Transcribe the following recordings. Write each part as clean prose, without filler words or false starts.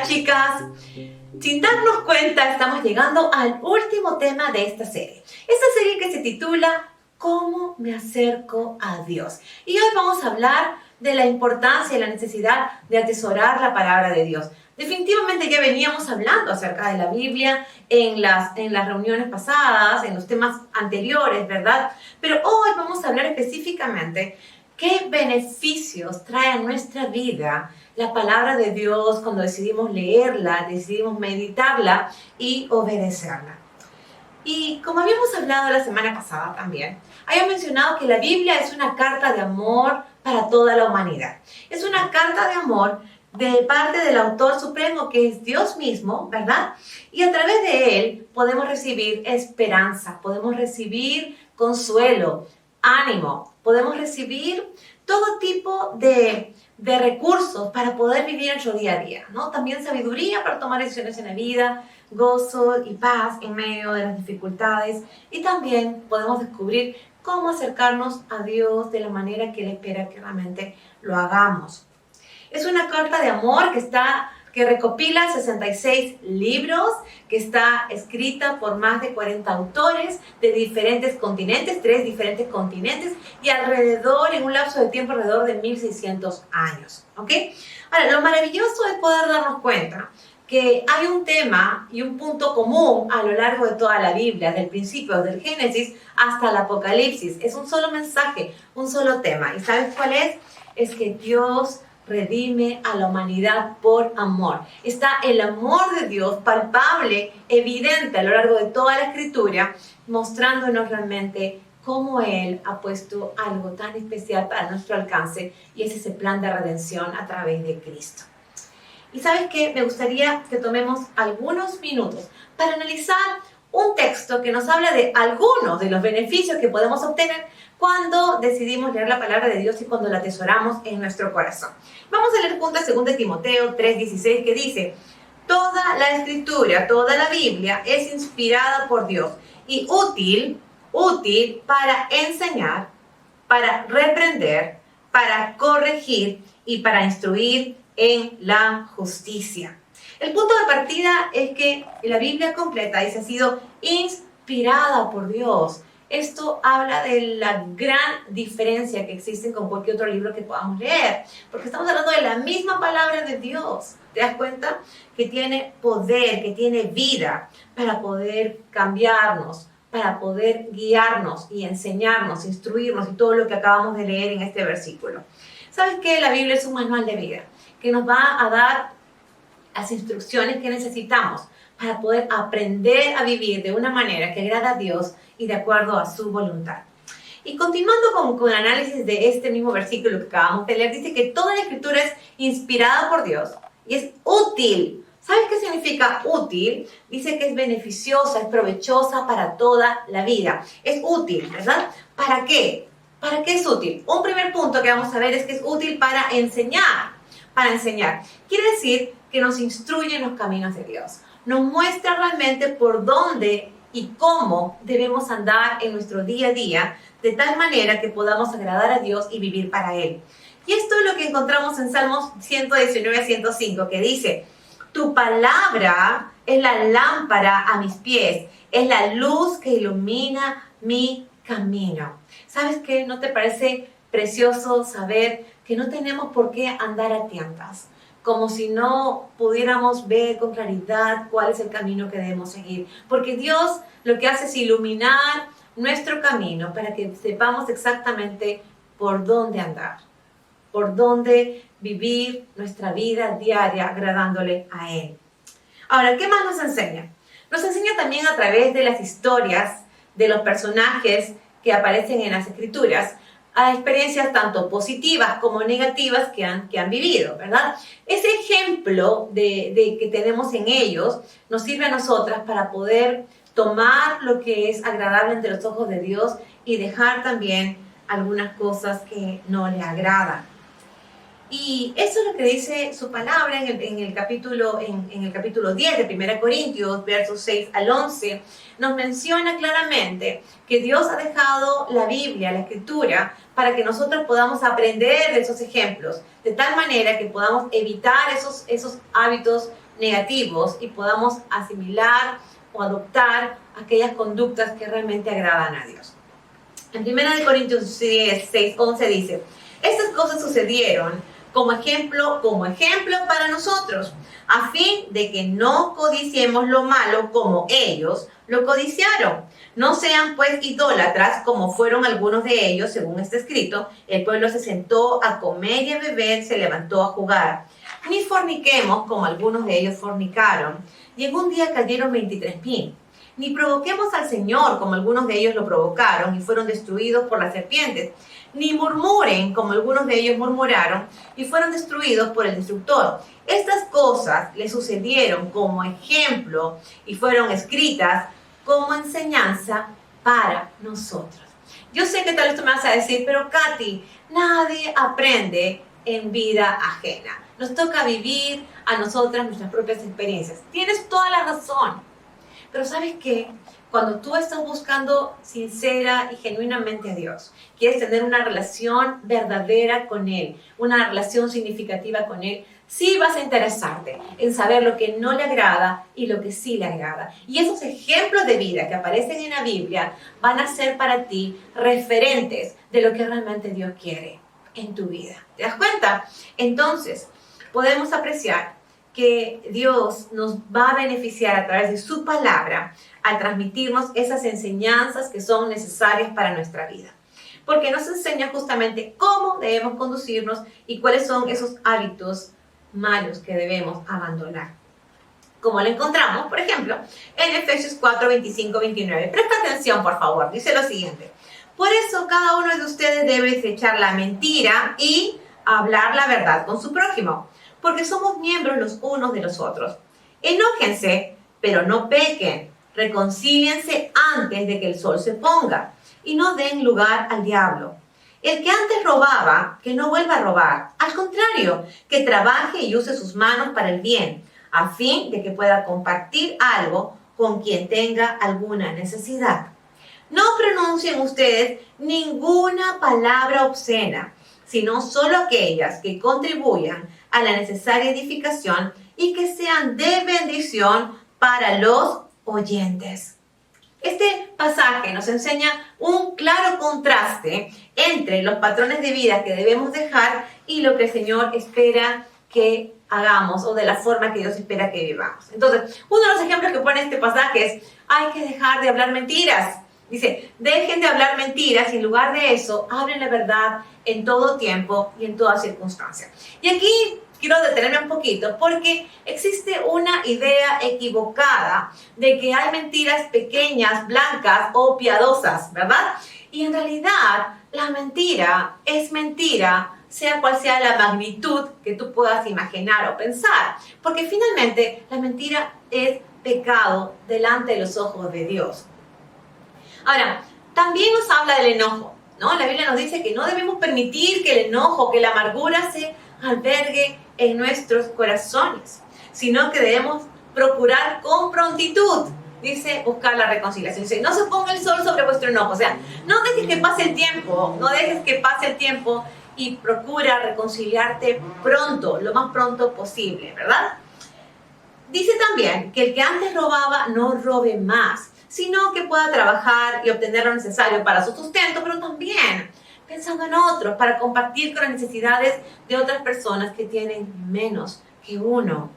chicas, sin darnos cuenta estamos llegando al último tema de esta serie. Esta serie que se titula ¿Cómo me acerco a Dios? Y hoy vamos a hablar de la importancia y la necesidad de atesorar la palabra de Dios. Definitivamente ya veníamos hablando acerca de la Biblia en las reuniones pasadas, en los temas anteriores, ¿verdad? Pero hoy vamos a hablar específicamente qué beneficios trae a nuestra vida la palabra de Dios cuando decidimos leerla, decidimos meditarla y obedecerla. Y como habíamos hablado la semana pasada también, había mencionado que la Biblia es una carta de amor para toda la humanidad. Es una carta de amor de parte del autor supremo, que es Dios mismo, ¿verdad? Y a través de él podemos recibir esperanza, podemos recibir consuelo, ánimo, podemos recibir todo tipo de recursos para poder vivir nuestro día a día, ¿no? También sabiduría para tomar decisiones en la vida, gozo y paz en medio de las dificultades, y también podemos descubrir cómo acercarnos a Dios de la manera que Él espera que realmente lo hagamos. Es una carta de amor que recopila 66 libros, que está escrita por más de 40 autores de diferentes continentes, 3 diferentes continentes, y en un lapso de tiempo alrededor de 1600 años. ¿Ok? Ahora, lo maravilloso es poder darnos cuenta que hay un tema y un punto común a lo largo de toda la Biblia, del principio del Génesis hasta el Apocalipsis. Es un solo mensaje, un solo tema. ¿Y sabes cuál es? Es que Dios redime a la humanidad por amor. Está el amor de Dios palpable, evidente a lo largo de toda la Escritura, mostrándonos realmente cómo Él ha puesto algo tan especial para nuestro alcance, y es ese plan de redención a través de Cristo. Y ¿sabes qué? Me gustaría que tomemos algunos minutos para analizar un texto que nos habla de algunos de los beneficios que podemos obtener cuando decidimos leer la palabra de Dios y cuando la atesoramos en nuestro corazón. Vamos a leer juntas 2 Timoteo 3:16, que dice: toda la Escritura, toda la Biblia es inspirada por Dios y útil para enseñar, para reprender, para corregir y para instruir en la justicia. El punto de partida es que la Biblia completa ha sido inspirada por Dios. Esto habla de la gran diferencia que existe con cualquier otro libro que podamos leer, porque estamos hablando de la misma palabra de Dios. ¿Te das cuenta? Que tiene poder, que tiene vida para poder cambiarnos, para poder guiarnos y enseñarnos, instruirnos, y todo lo que acabamos de leer en este versículo. ¿Sabes qué? La Biblia es un manual de vida que nos va a dar las instrucciones que necesitamos para poder aprender a vivir de una manera que agrada a Dios y de acuerdo a su voluntad. Y continuando con el análisis de este mismo versículo que acabamos de leer, dice que toda la Escritura es inspirada por Dios y es útil. ¿Sabes qué significa útil? Dice que es beneficiosa, es provechosa para toda la vida. Es útil, ¿verdad? ¿Para qué? ¿Para qué es útil? Un primer punto que vamos a ver es que es útil para enseñar. Para enseñar. Quiere decir que nos instruye en los caminos de Dios. Nos muestra realmente por dónde y cómo debemos andar en nuestro día a día, de tal manera que podamos agradar a Dios y vivir para Él. Y esto es lo que encontramos en Salmos 119 a 105, que dice: tu palabra es la lámpara a mis pies, es la luz que ilumina mi camino. ¿Sabes qué? ¿No te parece precioso saber que no tenemos por qué andar a tientas, como si no pudiéramos ver con claridad cuál es el camino que debemos seguir? Porque Dios lo que hace es iluminar nuestro camino para que sepamos exactamente por dónde andar, por dónde vivir nuestra vida diaria agradándole a Él. Ahora, ¿qué más nos enseña? Nos enseña también a través de las historias de los personajes que aparecen en las Escrituras, a experiencias tanto positivas como negativas que han vivido, ¿verdad? Ese ejemplo de que tenemos en ellos nos sirve a nosotras para poder tomar lo que es agradable ante los ojos de Dios y dejar también algunas cosas que no le agradan. Y eso es lo que dice su palabra en el capítulo 10 de 1 Corintios, versos 6 al 11. Nos menciona claramente que Dios ha dejado la Biblia, la Escritura, para que nosotros podamos aprender de esos ejemplos, de tal manera que podamos evitar esos hábitos negativos y podamos asimilar o adoptar aquellas conductas que realmente agradan a Dios. En 1 Corintios 10, 6, 11 dice: estas cosas sucedieron como ejemplo para nosotros, a fin de que no codiciemos lo malo como ellos lo codiciaron. No sean pues idólatras como fueron algunos de ellos, según está escrito: el pueblo se sentó a comer y a beber, se levantó a jugar. Ni forniquemos como algunos de ellos fornicaron, y en un día cayeron 23,000. Ni provoquemos al Señor como algunos de ellos lo provocaron y fueron destruidos por las serpientes. Ni murmuren como algunos de ellos murmuraron y fueron destruidos por el destructor. Estas cosas le sucedieron como ejemplo y fueron escritas como enseñanza para nosotros. Yo sé que tal vez tú me vas a decir: pero Katy, nadie aprende en vida ajena. Nos toca vivir a nosotras nuestras propias experiencias. Tienes toda la razón. Pero ¿sabes qué? Cuando tú estás buscando sincera y genuinamente a Dios, quieres tener una relación verdadera con Él, una relación significativa con Él, sí vas a interesarte en saber lo que no le agrada y lo que sí le agrada. Y esos ejemplos de vida que aparecen en la Biblia van a ser para ti referentes de lo que realmente Dios quiere en tu vida. ¿Te das cuenta? Entonces, podemos apreciar que Dios nos va a beneficiar a través de su palabra al transmitirnos esas enseñanzas que son necesarias para nuestra vida. Porque nos enseña justamente cómo debemos conducirnos y cuáles son esos hábitos malos que debemos abandonar. Como lo encontramos, por ejemplo, en Efesios 4, 25, 29. Presta atención, por favor. Dice lo siguiente: por eso cada uno de ustedes debe desechar la mentira y hablar la verdad con su prójimo, porque somos miembros los unos de los otros. Enójense, pero no pequen. Reconcíliense antes de que el sol se ponga y no den lugar al diablo. El que antes robaba, que no vuelva a robar. Al contrario, que trabaje y use sus manos para el bien, a fin de que pueda compartir algo con quien tenga alguna necesidad. No pronuncien ustedes ninguna palabra obscena, sino solo aquellas que contribuyan a la necesaria edificación y que sean de bendición para los oyentes. Este pasaje nos enseña un claro contraste entre los patrones de vida que debemos dejar y lo que el Señor espera que hagamos, o de la forma que Dios espera que vivamos. Entonces, uno de los ejemplos que pone este pasaje es: hay que dejar de hablar mentiras. Dice: dejen de hablar mentiras y en lugar de eso, hablen la verdad en todo tiempo y en toda circunstancia. Y aquí quiero detenerme un poquito porque existe una idea equivocada de que hay mentiras pequeñas, blancas o piadosas, ¿verdad? Y en realidad la mentira es mentira, sea cual sea la magnitud que tú puedas imaginar o pensar. Porque finalmente la mentira es pecado delante de los ojos de Dios. Ahora, también nos habla del enojo, ¿no? La Biblia nos dice que no debemos permitir que el enojo, que la amargura se albergue en nuestros corazones, sino que debemos procurar con prontitud, dice, buscar la reconciliación. Dice: no se ponga el sol sobre vuestro enojo. O sea, no dejes que pase el tiempo, y procura reconciliarte pronto, lo más pronto posible, ¿verdad? Dice también que el que antes robaba no robe más, sino que pueda trabajar y obtener lo necesario para su sustento, pero también pensando en otros, para compartir con las necesidades de otras personas que tienen menos que uno.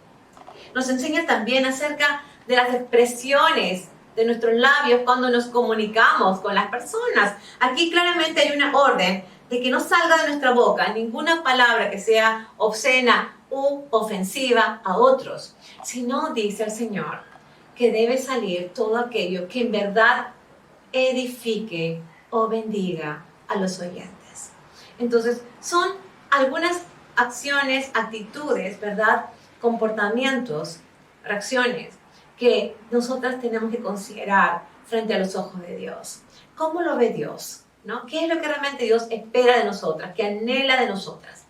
Nos enseña también acerca de las expresiones de nuestros labios cuando nos comunicamos con las personas. Aquí claramente hay una orden de que no salga de nuestra boca ninguna palabra que sea obscena u ofensiva a otros, sino, dice el Señor, que debe salir todo aquello que en verdad edifique o bendiga a los oyentes. Entonces, son algunas acciones, actitudes, ¿verdad? Comportamientos, reacciones que nosotras tenemos que considerar frente a los ojos de Dios. ¿Cómo lo ve Dios? ¿No? ¿Qué es lo que realmente Dios espera de nosotras, que anhela de nosotras?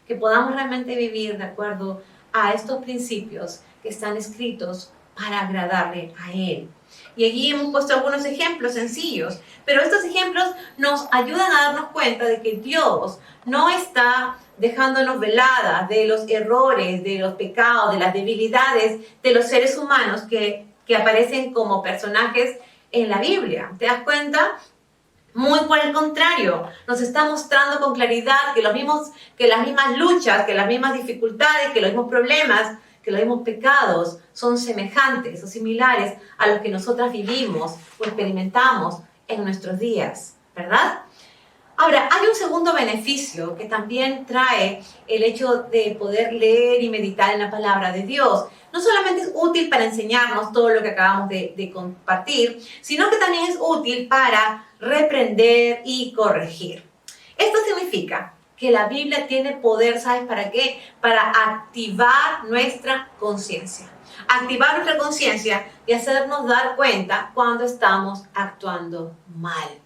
Que podamos realmente vivir de acuerdo a estos principios que están escritos para agradarle a Él. Y allí hemos puesto algunos ejemplos sencillos, pero estos ejemplos nos ayudan a darnos cuenta de que Dios no está dejándonos veladas de los errores, de los pecados, de las debilidades de los seres humanos que aparecen como personajes en la Biblia. ¿Te das cuenta? Muy por el contrario, nos está mostrando con claridad que las mismas luchas, que las mismas dificultades, que los mismos problemas, que los mismos pecados son semejantes o similares a los que nosotras vivimos o experimentamos en nuestros días, ¿verdad? Ahora, hay un segundo beneficio que también trae el hecho de poder leer y meditar en la palabra de Dios. No solamente es útil para enseñarnos todo lo que acabamos de compartir, sino que también es útil para reprender y corregir. Esto significa que la Biblia tiene poder, ¿sabes para qué? Para activar nuestra conciencia. Activar nuestra conciencia y hacernos dar cuenta cuando estamos actuando mal.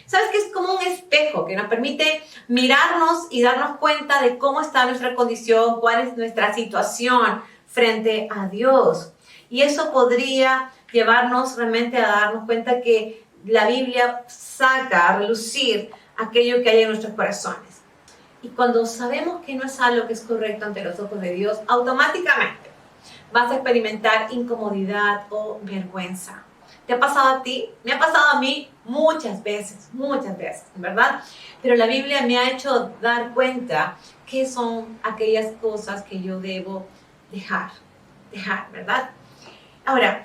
¿Sabes qué? Es como un espejo que nos permite mirarnos y darnos cuenta de cómo está nuestra condición, cuál es nuestra situación frente a Dios. Y eso podría llevarnos realmente a darnos cuenta que la Biblia saca a relucir aquello que hay en nuestros corazones. Y cuando sabemos que no es algo que es correcto ante los ojos de Dios, automáticamente vas a experimentar incomodidad o vergüenza. ¿Te ha pasado a ti? Me ha pasado a mí muchas veces, ¿verdad? Pero la Biblia me ha hecho dar cuenta que son aquellas cosas que yo debo dejar, ¿verdad? Ahora,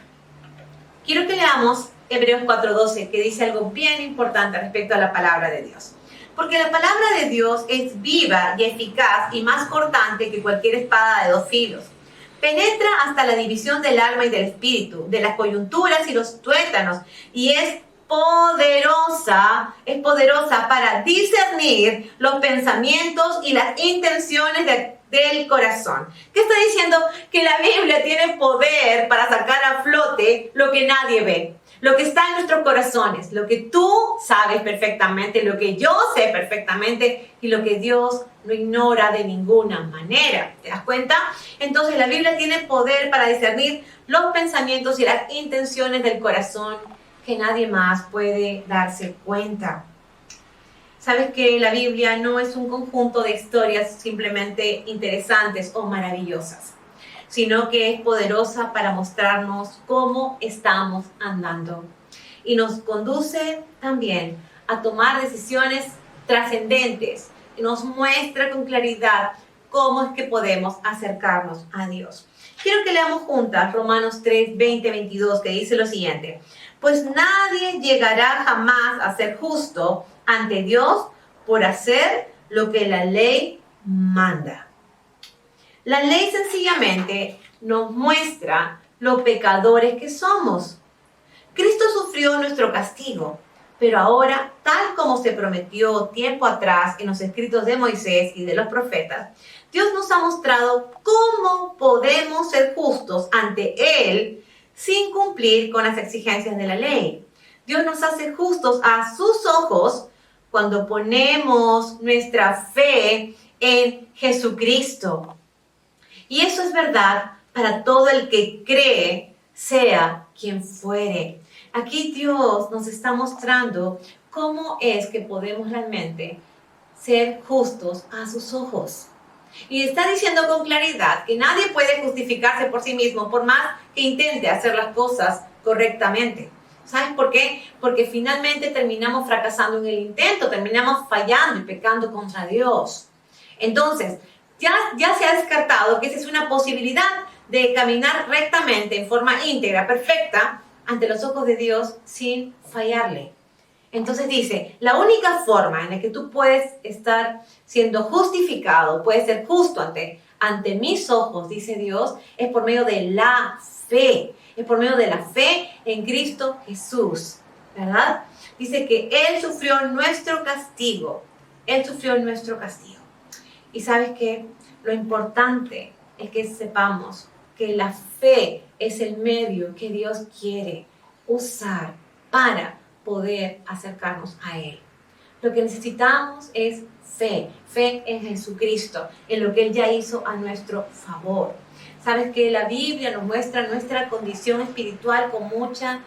quiero que leamos Hebreos 4:12, que dice algo bien importante respecto a la palabra de Dios. Porque la palabra de Dios es viva y eficaz y más cortante que cualquier espada de dos filos. Penetra hasta la división del alma y del espíritu, de las coyunturas y los tuétanos, y es poderosa para discernir los pensamientos y las intenciones del corazón. ¿Qué está diciendo? Que la Biblia tiene poder para sacar a flote lo que nadie ve, lo que está en nuestros corazones, lo que tú sabes perfectamente, lo que yo sé perfectamente y lo que Dios no ignora de ninguna manera. ¿Te das cuenta? Entonces la Biblia tiene poder para discernir los pensamientos y las intenciones del corazón que nadie más puede darse cuenta. Sabes que la Biblia no es un conjunto de historias simplemente interesantes o maravillosas, sino que es poderosa para mostrarnos cómo estamos andando. Y nos conduce también a tomar decisiones trascendentes. Y nos muestra con claridad cómo es que podemos acercarnos a Dios. Quiero que leamos juntas Romanos 3:20-22, que dice lo siguiente. Pues nadie llegará jamás a ser justo ante Dios por hacer lo que la ley manda. La ley sencillamente nos muestra lo pecadores que somos. Cristo sufrió nuestro castigo, pero ahora, tal como se prometió tiempo atrás en los escritos de Moisés y de los profetas, Dios nos ha mostrado cómo podemos ser justos ante Él sin cumplir con las exigencias de la ley. Dios nos hace justos a sus ojos cuando ponemos nuestra fe en Jesucristo. Y eso es verdad para todo el que cree, sea quien fuere. Aquí Dios nos está mostrando cómo es que podemos realmente ser justos a sus ojos. Y está diciendo con claridad que nadie puede justificarse por sí mismo, por más que intente hacer las cosas correctamente. ¿Sabes por qué? Porque finalmente terminamos fracasando en el intento, terminamos fallando y pecando contra Dios. Entonces, ya se ha descartado que esa es una posibilidad de caminar rectamente, en forma íntegra, perfecta, ante los ojos de Dios sin fallarle. Entonces dice, la única forma en la que tú puedes estar siendo justificado, puedes ser justo ante mis ojos, dice Dios, es por medio de la fe. Es por medio de la fe en Cristo Jesús, ¿verdad? Dice que Él sufrió nuestro castigo. Él sufrió nuestro castigo. Y ¿sabes qué? Lo importante es que sepamos que la fe es el medio que Dios quiere usar para poder acercarnos a Él. Lo que necesitamos es fe en Jesucristo, en lo que Él ya hizo a nuestro favor. Sabes que la Biblia nos muestra nuestra condición espiritual con mucha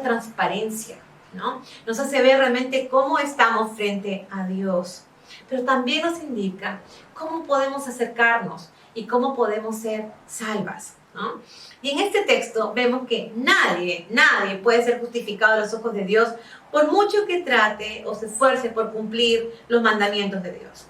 transparencia, ¿no? Nos hace ver realmente cómo estamos frente a Dios. pero también nos indica cómo podemos acercarnos y cómo podemos ser salvas, ¿no? Y en este texto vemos que nadie puede ser justificado a los ojos de Dios por mucho que trate o se esfuerce por cumplir los mandamientos de Dios,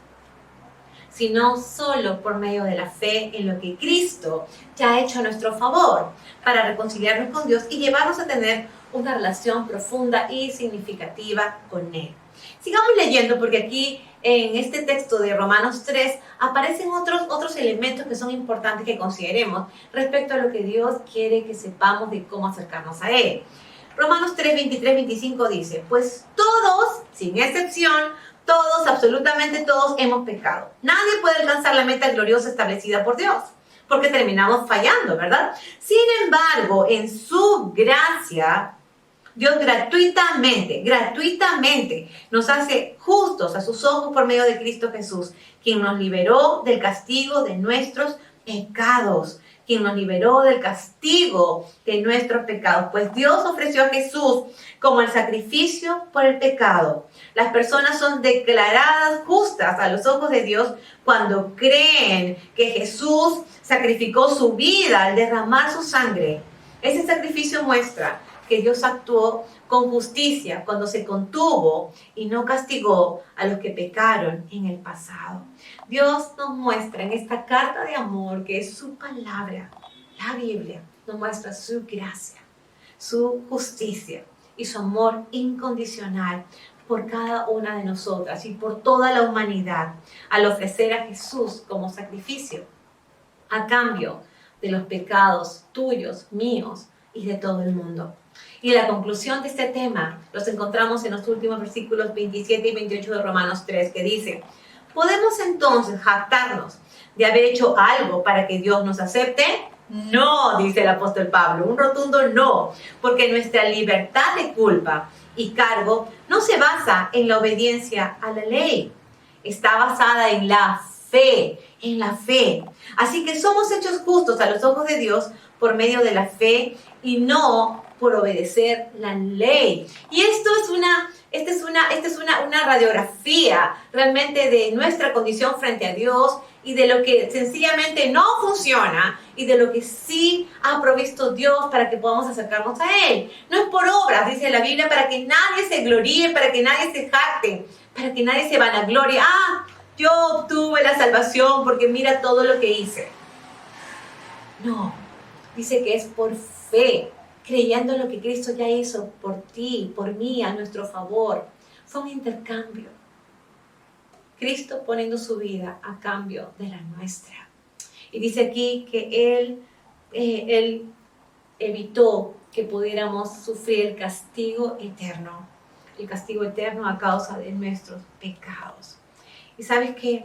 sino solo por medio de la fe en lo que Cristo ya ha hecho a nuestro favor para reconciliarnos con Dios y llevarnos a tener una relación profunda y significativa con Él. Sigamos leyendo porque aquí en este texto de Romanos 3 aparecen otros elementos que son importantes que consideremos respecto a lo que Dios quiere que sepamos de cómo acercarnos a Él. Romanos 3, 23, 25 dice, pues todos, sin excepción, todos, absolutamente todos, hemos pecado. Nadie puede alcanzar la meta gloriosa establecida por Dios, porque terminamos fallando, ¿verdad? Sin embargo, en su gracia, Dios gratuitamente nos hace justos a sus ojos por medio de Cristo Jesús, quien nos liberó del castigo de nuestros pecados. Pues Dios ofreció a Jesús como el sacrificio por el pecado. Las personas son declaradas justas a los ojos de Dios cuando creen que Jesús sacrificó su vida al derramar su sangre. Ese sacrificio muestra que Dios actuó con justicia cuando se contuvo y no castigó a los que pecaron en el pasado. Dios nos muestra en esta carta de amor, que es su palabra, la Biblia, nos muestra su gracia, su justicia y su amor incondicional por cada una de nosotras y por toda la humanidad al ofrecer a Jesús como sacrificio a cambio de los pecados tuyos, míos y de todo el mundo. Y la conclusión de este tema los encontramos en los últimos versículos 27 y 28 de Romanos 3, que dice, ¿podemos entonces jactarnos de haber hecho algo para que Dios nos acepte? No, dice el apóstol Pablo, un rotundo no, porque nuestra libertad de culpa y cargo no se basa en la obediencia a la ley, está basada en la fe, Así que somos hechos justos a los ojos de Dios por medio de la fe y no por obedecer la ley. Y esta es una radiografía realmente de nuestra condición frente a Dios y de lo que sencillamente no funciona y de lo que sí ha provisto Dios para que podamos acercarnos a Él. No es por obras, dice la Biblia, para que nadie se gloríe, para que nadie se jacte, para que nadie se vanaglorie. Yo obtuve la salvación porque mira todo lo que hice. No, dice que es por fe, creyendo en lo que Cristo ya hizo por ti, por mí, a nuestro favor. Fue un intercambio. Cristo poniendo su vida a cambio de la nuestra. Y dice aquí que Él evitó que pudiéramos sufrir el castigo eterno a causa de nuestros pecados. Y sabes que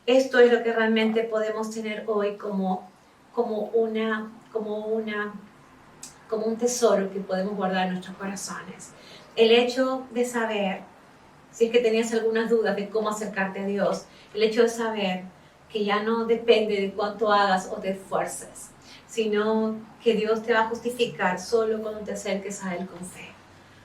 esto es lo que realmente podemos tener hoy como un tesoro que podemos guardar en nuestros corazones. El hecho de saber, si es que tenías algunas dudas de cómo acercarte a Dios, el hecho de saber que ya no depende de cuánto hagas o te esfuerces, sino que Dios te va a justificar solo cuando te acerques a Él con fe,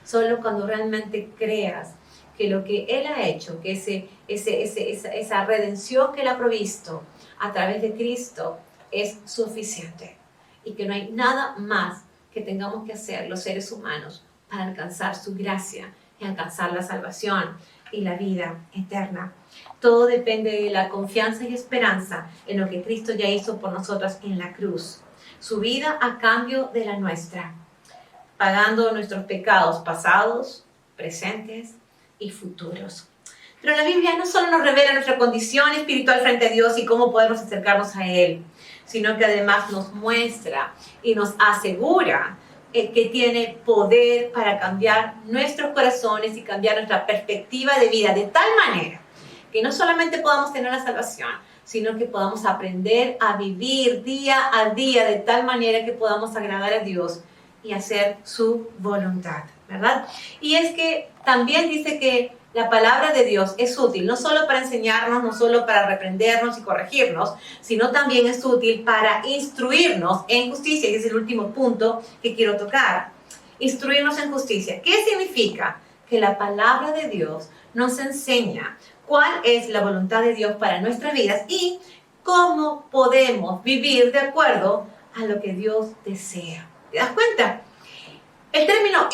solo cuando realmente creas que lo que Él ha hecho, que esa redención que Él ha provisto a través de Cristo es suficiente y que no hay nada más que tengamos que hacer los seres humanos para alcanzar su gracia y alcanzar la salvación y la vida eterna. Todo depende de la confianza y esperanza en lo que Cristo ya hizo por nosotras en la cruz. Su vida a cambio de la nuestra, pagando nuestros pecados pasados, presentes y futuros. Pero la Biblia no solo nos revela nuestra condición espiritual frente a Dios y cómo podemos acercarnos a Él, sino que además nos muestra y nos asegura que tiene poder para cambiar nuestros corazones y cambiar nuestra perspectiva de vida de tal manera que no solamente podamos tener la salvación, sino que podamos aprender a vivir día a día de tal manera que podamos agradar a Dios y hacer su voluntad, ¿verdad? Y es que también dice que la palabra de Dios es útil, no solo para enseñarnos, no solo para reprendernos y corregirnos, sino también es útil para instruirnos en justicia, y es el último punto que quiero tocar. Instruirnos en justicia. ¿Qué significa? que la palabra de Dios nos enseña cuál es la voluntad de Dios para nuestras vidas y cómo podemos vivir de acuerdo a lo que Dios desea. ¿Te das cuenta? El término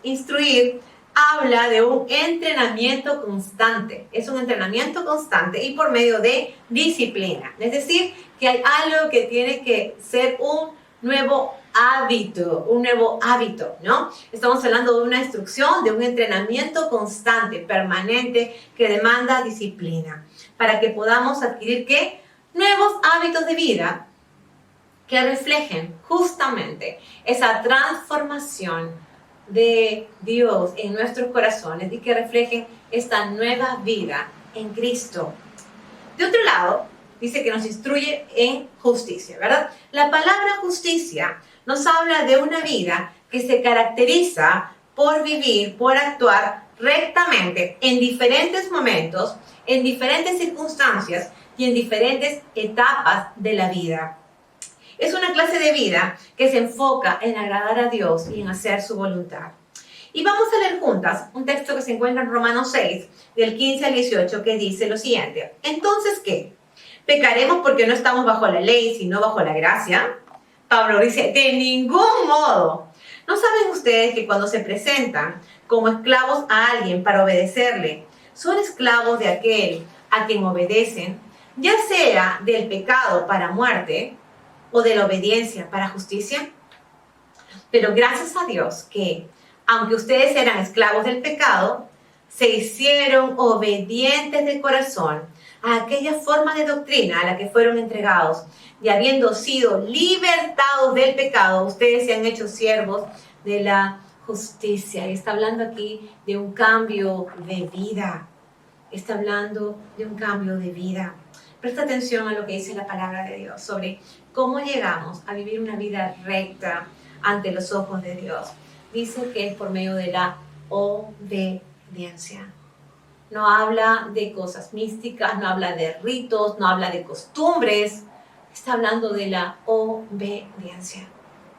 instruir habla de un entrenamiento constante. Es un entrenamiento constante y por medio de disciplina. Es decir, que hay algo que tiene que ser un nuevo hábito, ¿no? Estamos hablando de una instrucción, de un entrenamiento constante, permanente, que demanda disciplina, para que podamos adquirir, ¿qué? Nuevos hábitos de vida que reflejen justamente esa transformación de Dios en nuestros corazones y que reflejen esta nueva vida en Cristo. De otro lado, dice que nos instruye en justicia, ¿verdad? La palabra justicia nos habla de una vida que se caracteriza por vivir, por actuar rectamente en diferentes momentos, en diferentes circunstancias y en diferentes etapas de la vida. Es una clase de vida que se enfoca en agradar a Dios y en hacer su voluntad. Y vamos a leer juntas un texto que se encuentra en Romanos 6, del 15 al 18, que dice lo siguiente. Entonces, ¿qué? ¿Pecaremos porque no estamos bajo la ley, sino bajo la gracia? Pablo dice, de ningún modo. ¿No saben ustedes que cuando se presentan como esclavos a alguien para obedecerle, son esclavos de aquel a quien obedecen, ya sea del pecado para muerte o de la obediencia para justicia? Pero gracias a Dios que, aunque ustedes eran esclavos del pecado, se hicieron obedientes de corazón a aquella forma de doctrina a la que fueron entregados, y habiendo sido libertados del pecado, ustedes se han hecho siervos de la justicia. Y está hablando aquí de un cambio de vida. Está hablando de un cambio de vida. Presta atención a lo que dice la palabra de Dios sobre cómo llegamos a vivir una vida recta ante los ojos de Dios. Dice que es por medio de la obediencia. No habla de cosas místicas, no habla de ritos, no habla de costumbres. Está hablando de la obediencia.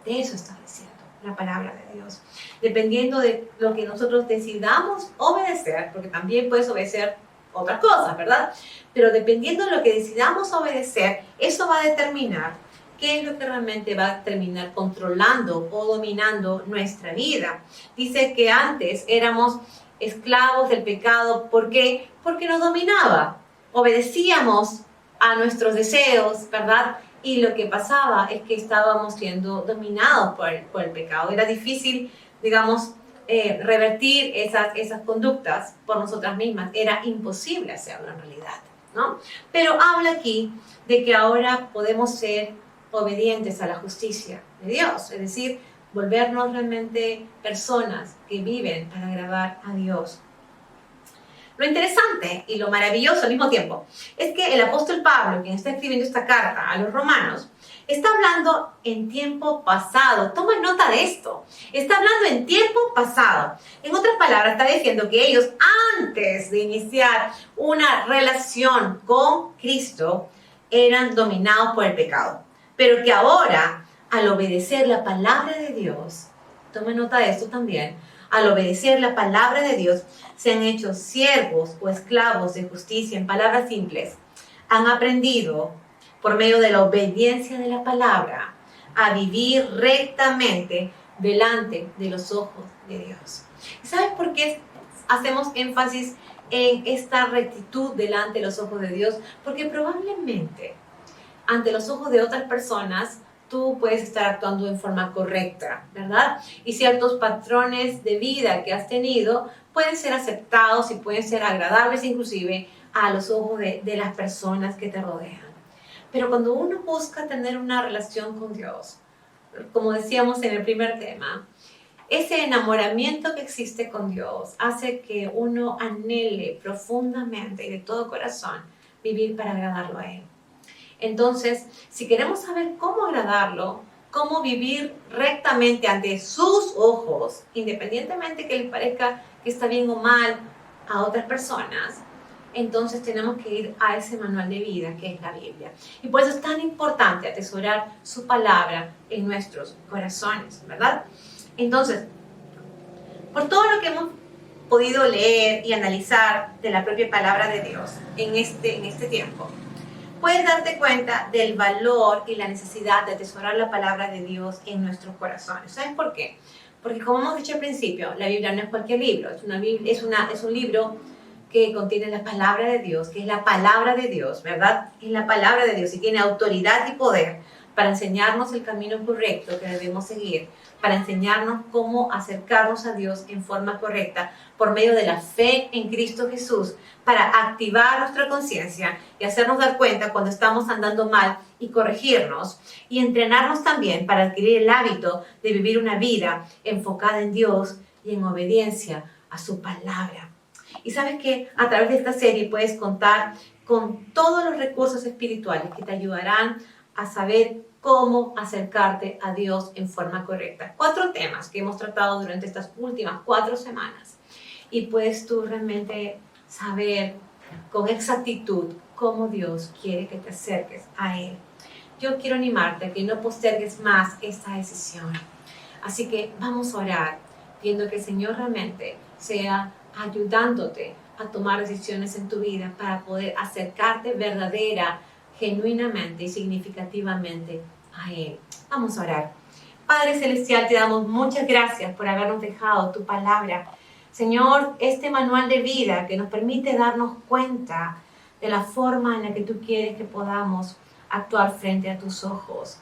De eso está diciendo la palabra de Dios. Dependiendo de lo que nosotros decidamos obedecer, porque también puedes obedecer otras cosas, ¿verdad? Pero dependiendo de lo que decidamos obedecer, eso va a determinar qué es lo que realmente va a terminar controlando o dominando nuestra vida. Dice que antes éramos esclavos del pecado. ¿Por qué? Porque nos dominaba. Obedecíamos a nuestros deseos, ¿verdad? Y lo que pasaba es que estábamos siendo dominados por el pecado. Era difícil, digamos, revertir esas conductas por nosotras mismas. Era imposible hacerlo en realidad, ¿no? Pero habla aquí de que ahora podemos ser obedientes a la justicia de Dios, es decir, volvernos realmente personas que viven para agradar a Dios. Lo interesante y lo maravilloso al mismo tiempo es que el apóstol Pablo, quien está escribiendo esta carta a los romanos, está hablando en tiempo pasado. Toma nota de esto. Está hablando en tiempo pasado. En otras palabras, está diciendo que ellos, antes de iniciar una relación con Cristo, eran dominados por el pecado. Pero que ahora, al obedecer la palabra de Dios, toma nota de esto también, al obedecer la palabra de Dios, se han hecho siervos o esclavos de justicia. En palabras simples, han aprendido por medio de la obediencia de la palabra a vivir rectamente delante de los ojos de Dios. ¿Sabes por qué hacemos énfasis en esta rectitud delante de los ojos de Dios? Porque probablemente ante los ojos de otras personas tú puedes estar actuando en forma correcta, ¿verdad? Y ciertos patrones de vida que has tenido pueden ser aceptados y pueden ser agradables inclusive a los ojos de las personas que te rodean. Pero cuando uno busca tener una relación con Dios, como decíamos en el primer tema, ese enamoramiento que existe con Dios hace que uno anhele profundamente y de todo corazón vivir para agradarlo a Él. Entonces, si queremos saber cómo agradarlo, cómo vivir rectamente ante sus ojos, independientemente que les parezca que está bien o mal a otras personas, entonces tenemos que ir a ese manual de vida que es la Biblia. Y por eso es tan importante atesorar su palabra en nuestros corazones, ¿verdad? Entonces, por todo lo que hemos podido leer y analizar de la propia palabra de Dios en este tiempo, puedes darte cuenta del valor y la necesidad de atesorar la palabra de Dios en nuestros corazones. ¿Sabes por qué? Porque como hemos dicho al principio, la Biblia no es cualquier libro, es un libro que contiene la palabra de Dios, que es la palabra de Dios, ¿verdad? Es la palabra de Dios y tiene autoridad y poder para enseñarnos el camino correcto que debemos seguir, para enseñarnos cómo acercarnos a Dios en forma correcta por medio de la fe en Cristo Jesús, para activar nuestra conciencia y hacernos dar cuenta cuando estamos andando mal y corregirnos, y entrenarnos también para adquirir el hábito de vivir una vida enfocada en Dios y en obediencia a su palabra. Y sabes que a través de esta serie puedes contar con todos los recursos espirituales que te ayudarán a saber cómo acercarte a Dios en forma correcta. 4 temas que hemos tratado durante estas últimas 4 semanas. Y puedes tú realmente saber con exactitud cómo Dios quiere que te acerques a Él. Yo quiero animarte a que no postergues más esta decisión. Así que vamos a orar, viendo que el Señor realmente sea ayudándote a tomar decisiones en tu vida para poder acercarte verdadera, genuinamente y significativamente a Él. Vamos a orar. Padre Celestial, te damos muchas gracias por habernos dejado tu palabra. Señor, este manual de vida que nos permite darnos cuenta de la forma en la que tú quieres que podamos actuar frente a tus ojos.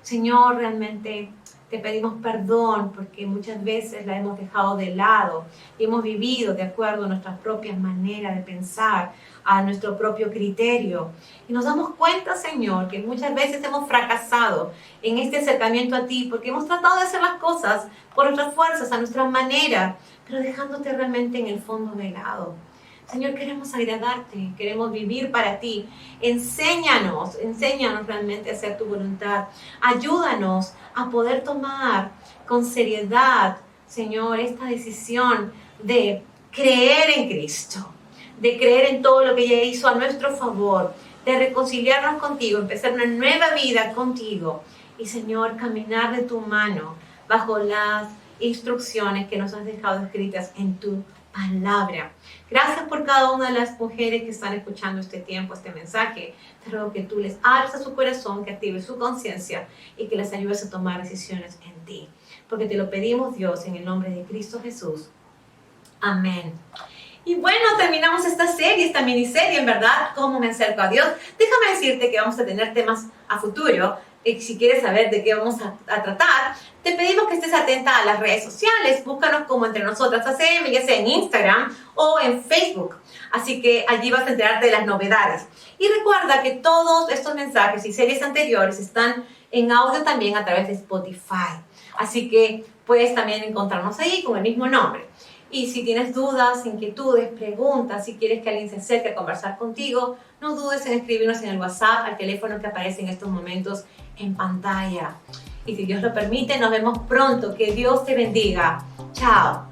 Señor, realmente te pedimos perdón porque muchas veces la hemos dejado de lado y hemos vivido de acuerdo a nuestras propias maneras de pensar, a nuestro propio criterio. Y nos damos cuenta, Señor, que muchas veces hemos fracasado en este acercamiento a ti porque hemos tratado de hacer las cosas por nuestras fuerzas, a nuestra manera, pero dejándote realmente en el fondo de lado. Señor, queremos agradarte, queremos vivir para ti. Enséñanos realmente a hacer tu voluntad. Ayúdanos a poder tomar con seriedad, Señor, esta decisión de creer en Cristo, de creer en todo lo que ella hizo a nuestro favor, de reconciliarnos contigo, empezar una nueva vida contigo y, Señor, caminar de tu mano bajo las instrucciones que nos has dejado escritas en tu palabra. Gracias por cada una de las mujeres que están escuchando este tiempo, este mensaje. Te ruego que tú les abras a su corazón, que actives su conciencia y que les ayudes a tomar decisiones en ti. Porque te lo pedimos, Dios, en el nombre de Cristo Jesús. Amén. Y bueno, terminamos esta miniserie, en verdad, ¿cómo me acerco a Dios? Déjame decirte que vamos a tener temas a futuro. Si quieres saber de qué vamos a tratar, te pedimos que estés atenta a las redes sociales. Búscanos como Entre Nosotras ACM, ya sea en Instagram o en Facebook. Así que allí vas a enterarte de las novedades. Y recuerda que todos estos mensajes y series anteriores están en audio también a través de Spotify. Así que puedes también encontrarnos ahí con el mismo nombre. Y si tienes dudas, inquietudes, preguntas, si quieres que alguien se acerque a conversar contigo, no dudes en escribirnos en el WhatsApp, al teléfono que aparece en estos momentos en pantalla. Y si Dios lo permite, nos vemos pronto. Que Dios te bendiga. Chao.